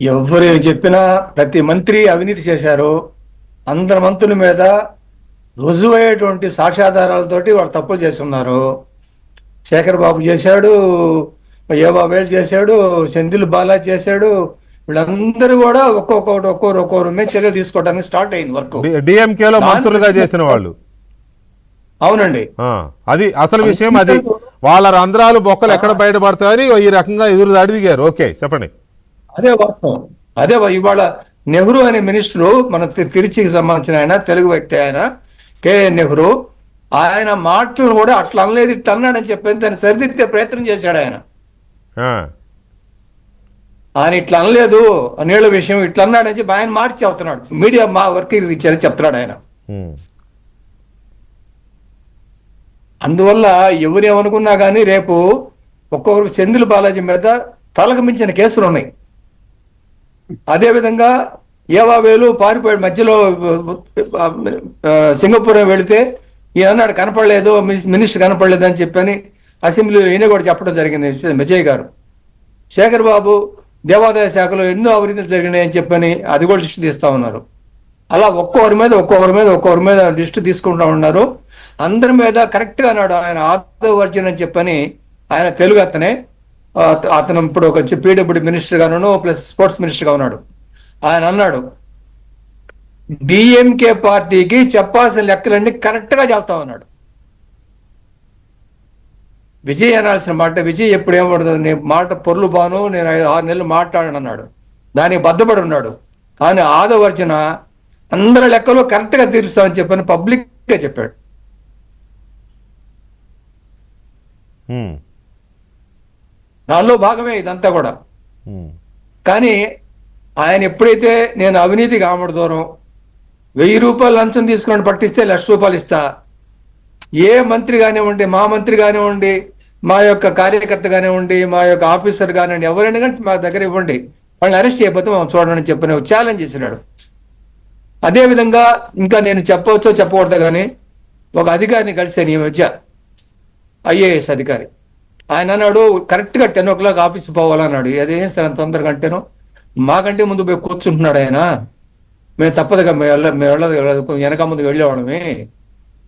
ఎవరు ఏం చెప్పినా ప్రతి మంత్రి అవినీతి చేశారు. అందరి మంత్రుల మీద రుజువయ్యేటువంటి సాక్ష్యాధారాలతోటి వాళ్ళు తప్పులు చేస్తున్నారు. శేఖర్ బాబు చేశాడు, ఏబాబేలు చేశాడు, సెంధిల్ బాలా చేశాడు. వీళ్ళందరూ కూడా ఒక్కొక్కరు మీద చర్యలు తీసుకోవడానికి స్టార్ట్ అయింది వర్క్. డిఎంకేలో మంత్రులుగా చేసిన వాళ్ళు. అవునండి, అది అసలు విషయం. అది వాళ్ళ రంధ్రాలు బొక్కలు ఎక్కడ బయటపడతాయని ఈ రకంగా ఎదురు అడిగారు. ఓకే, చెప్పండి. అదే వాస్తవం. అదే ఇవాళ నెహ్రూ అనే మినిస్టరు, మన తిరుచికి సంబంధించిన ఆయన, తెలుగు వ్యక్తి ఆయన, కేఎన్ నెహ్రూ, ఆయన మాటలు కూడా అట్లా అనలేదు ఇట్లా అన్నాడని చెప్పి దాన్ని సరిదిద్దే ప్రయత్నం చేశాడు ఆయన. ఆయన ఇట్లా అనలేదు, నీళ్ళ విషయం ఇట్లా అన్నాడని చెప్పి ఆయన మార్చి చెప్తున్నాడు. మీడియా మా వర్క్ ఇచ్చారని చెప్తున్నాడు ఆయన. అందువల్ల ఎవరేమనుకున్నా కానీ రేపు ఒక్కొక్కరు సెంధిల్ బాలాజీ మీద తలకు మించిన కేసులు ఉన్నాయి. అదేవిధంగా ఏవావేలు పారిపోయాడు, మధ్యలో సింగపూర్ వెళితే ఈయన అన్నాడు కనపడలేదు, మినిస్టర్ కనపడలేదు అని చెప్పని అసెంబ్లీలో ఈయన కూడా చెప్పడం జరిగింది విజయ్ గారు. శేఖర్ బాబు దేవాదాయ శాఖలో ఎన్నో అవినీతులు జరిగినాయని చెప్పని అది కూడా లిస్టు తీస్తా ఉన్నారు. అలా ఒక్కొక్కరి మీద లిస్టు తీసుకుంటా ఉన్నారు. అందరి మీద కరెక్ట్ గా అన్నాడు ఆయన. ఆదవ్ అర్జున్ అని చెప్పని ఆయన తెలుగు అతను ఇప్పుడు ఒక పీడబ్ల్యూడీ మినిస్టర్ గాను ప్లస్ స్పోర్ట్స్ మినిస్టర్ గా ఉన్నాడు. ఆయన అన్నాడు డిఎంకే పార్టీకి చెప్పాల్సిన లెక్కలన్నీ కరెక్ట్ గా చెప్తా ఉన్నాడు. విజయ్ అనాల్సిన మాట విజయ్ ఎప్పుడు ఏమడుతుంది, నీ మాట పొర్లు బాను, నేను 6 నెలలు మాట్లాడను అన్నాడు. దానికి బద్దపడి ఉన్నాడు. కానీ ఆదవ్ అర్జున అందరి లెక్కలు కరెక్ట్ గా తీరుస్తామని చెప్పని పబ్లిక్ గా చెప్పాడు. దానిలో భాగమే ఇదంతా కూడా. కానీ ఆయన ఎప్పుడైతే నేను అవినీతికి ఆమడ దూరం, 1000 రూపాయలు లంచం తీసుకుని పట్టిస్తే 1,00,000 రూపాయలు ఇస్తా, ఏ మంత్రి కానివ్వండి, మా మంత్రి కానివ్వండి, మా యొక్క కార్యకర్త కానివ్వండి, మా యొక్క ఆఫీసర్ కానివ్వండి, ఎవరైనా కానీ మా దగ్గర ఇవ్వండి, వాళ్ళని అరెస్ట్ చేయకపోతే మనం చూడండి చెప్పని ఛాలెంజ్ చేసినాడు. అదేవిధంగా ఇంకా నేను చెప్పవచ్చో చెప్పకూడదు కానీ ఒక అధికారిని కలిసాను ఈ మధ్య, ఐఏఎస్ అధికారి. ఆయన అన్నాడు కరెక్ట్ గా 10 o'clock ఆఫీస్ పోవాలన్నాడు. అదేం సార్ అంత తొందరగా అంటేను, మాకంటే ముందు పోయి కూర్చుంటున్నాడు ఆయన. మేము తప్పదుగా వెనక ముందు వెళ్ళేవాళ్ళమే,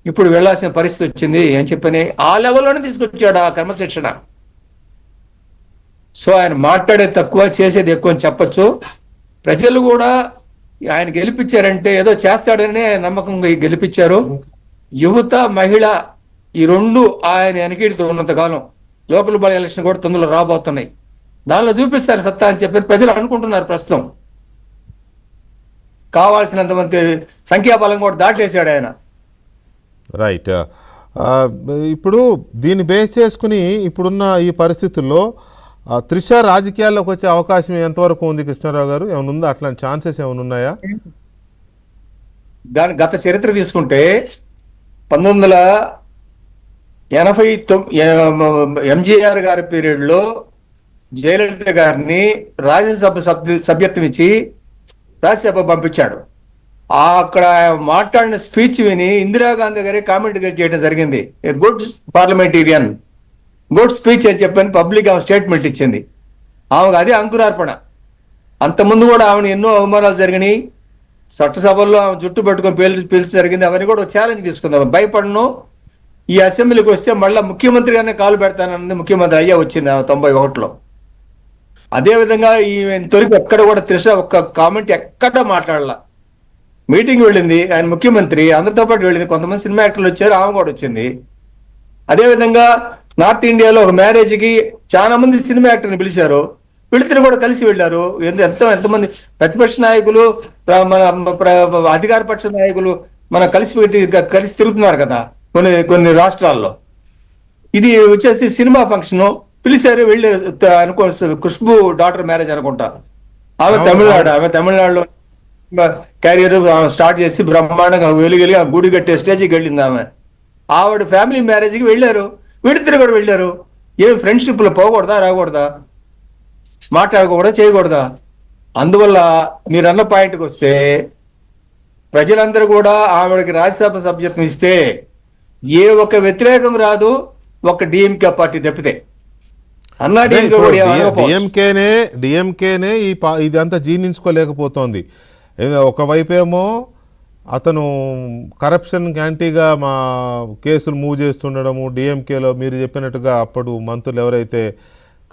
ఇప్పుడు వెళ్లాల్సిన పరిస్థితి వచ్చింది అని చెప్పని ఆ లెవెల్లోనే తీసుకొచ్చాడు ఆ క్రమశిక్షణ. సో ఆయన మాట్లాడేది తక్కువ, చేసేది ఎక్కువ అని చెప్పచ్చు. ప్రజలు కూడా ఆయన గెలిపించారంటే ఏదో చేస్తాడనే నమ్మకంగా గెలిపించారు. యువత, మహిళ ఈ రెండు ఆయన వెనకీడుతూ ఉన్నంత కాలం లోకల్ బాడీ ఎలక్షన్ కూడా తొందరలో రాబోతున్నాయి, దానిలో చూపిస్తారు సత్తా అని చెప్పి ప్రజలు అనుకుంటున్నారు. ప్రస్తుతం కావాల్సినంత మంది సంఖ్యాబలం కూడా దాటేశాడు ఆయన. రైట్. ఇప్పుడు దీన్ని బేస్ చేసుకుని ఇప్పుడున్న ఈ పరిస్థితుల్లో త్రిష రాజకీయాల్లోకి వచ్చే అవకాశం ఎంతవరకు ఉంది కృష్ణారావు గారు? ఏమైనా ఉందా, అట్లాంటి ఛాన్సెస్ ఏమైనా ఉన్నాయా? దాని గత చరిత్ర తీసుకుంటే 1989 ఎంజీఆర్ గారి పీరియడ్ లో జయలలిత గారిని రాజ్యసభ సభ్యత్వం ఇచ్చి రాజ్యసభ పంపించాడు. అక్కడ మాట్లాడిన స్పీచ్ విని ఇందిరాగాంధీ గారి కామెంట్ చేయడం జరిగింది. గుడ్ పార్లమెంటేరియన్, గుడ్ స్పీచ్ అని చెప్పని పబ్లిక్ ఆమె స్టేట్మెంట్ ఇచ్చింది. ఆమెకు అదే అంకురార్పణ. అంతకుముందు కూడా ఆమెను ఎన్నో అవమానాలు జరిగినాయి. చట్టసభల్లో ఆమె జుట్టు పట్టుకొని పిలిచి జరిగింది. అవన్నీ కూడా ఛాలెంజ్ తీసుకుందాం. భయపడను, ఈ అసెంబ్లీకి వస్తే మళ్ళీ ముఖ్యమంత్రిగానే కాలు పెడతానన్నది ముఖ్యమంత్రి అయ్యా వచ్చింది 91లో. అదేవిధంగా ఈ ఇంతవరకు ఎక్కడ కూడా త్రిష ఒక్క కామెంట్ ఎక్కడ మాట్లాడాల. మీటింగ్ వెళ్ళింది, ఆయన ముఖ్యమంత్రి అందరితో పాటు వెళ్ళింది, కొంతమంది సినిమా యాక్టర్లు వచ్చారు, ఆమె కూడా వచ్చింది. అదేవిధంగా నార్త్ ఇండియాలో ఒక మ్యారేజ్ కి చాలా మంది సినిమా యాక్టర్ని పిలిచారు, వీళ్ళిద్దరు కూడా కలిసి వెళ్ళారు. ఎంతమంది ప్రతిపక్ష నాయకులు, మన అధికార పక్ష నాయకులు మన కలిసి తిరుగుతున్నారు కదా కొన్ని రాష్ట్రాల్లో. ఇది వచ్చేసి సినిమా ఫంక్షన్ పిలిచారు, వెళ్ళి అనుకో ఖుష్బు డాటర్ మ్యారేజ్ అనుకుంటా. ఆమె తమిళనాడులో క్యారియర్ స్టార్ట్ చేసి బ్రహ్మాండంగా వెలుగెలిగి గుడి కట్టే స్టేజ్కి వెళ్ళింది ఆమె. ఆవిడ ఫ్యామిలీ మ్యారేజ్కి వెళ్ళారు, వీళ్ళిద్దరు కూడా వెళ్ళారు. ఏం ఫ్రెండ్షిప్ లో పోకూడదా, రాకూడదా, మాట్లాడకూడదా, చేయకూడదా? అందువల్ల మీరు అన్న పాయింట్కి వస్తే ప్రజలందరూ కూడా ఆవిడకి రాజ్యసభ సభ్యత్వం ఇస్తే ఏ ఒక్క వ్యతిరేకం రాదు, ఒక డిఎంకే పార్టీ తప్పితే. అన్నా డీఎంకే కూడా ఏమనకపోవచ్చు. డిఎంకేనే ఇదంతా జీర్ణించుకోలేకపోతోంది. ఒకవైపేమో అతను కరప్షన్ యాంటీగా మా కేసులు మూవ్ చేస్తుండడము, డిఎంకేలో మీరు చెప్పినట్టుగా అప్పుడు మంత్రులు ఎవరైతే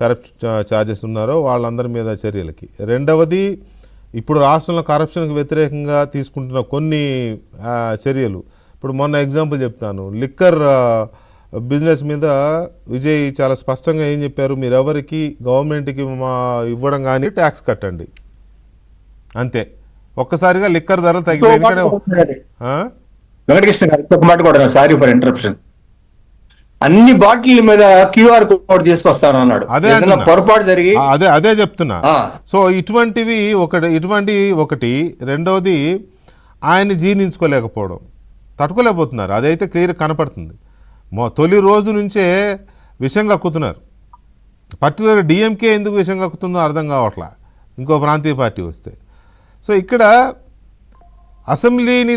కరప్ట్ ఛార్జెస్ ఉన్నారో వాళ్ళందరి మీద చర్యలకి. రెండవది ఇప్పుడు రాష్ట్రంలో కరప్షన్కి వ్యతిరేకంగా తీసుకుంటున్న కొన్ని చర్యలు. ఇప్పుడు మొన్న ఎగ్జాంపుల్ చెప్తాను, లిక్కర్ బిజినెస్ మీద విజయ్ చాలా స్పష్టంగా ఏం చెప్పారు, మీరు ఎవరికి గవర్నమెంట్కి ఇవ్వడం కానీ ట్యాక్స్ కట్టండి అంతే. ఒక్కసారిగా లిక్కర్ ధరలు తగ్గిపోయి. వెంకటకృష్ణ గారు ఒక మాట కూడా, సారీ ఫర్ ఇంటరప్షన్, అన్ని బాటిల్ మీద క్యూఆర్ కోడ్ తీసుకొస్తాను అన్నాడు. అదే పొరపాటు జరిగి అదే చెప్తున్నా. సో ఇటువంటివి ఒకటి. రెండవది ఆయన్ని జీర్ణించుకోలేకపోవడం, తట్టుకోలేకపోతున్నారు. అదైతే క్లియర్ కనపడుతుంది. తొలి రోజు నుంచే విషం కక్కుతున్నారు. పర్టికులర్గా డిఎంకే ఎందుకు విషం కక్కుతుందో అర్థం కావట్లా ఇంకో ప్రాంతీయ పార్టీ వస్తే. సో ఇక్కడ అసెంబ్లీని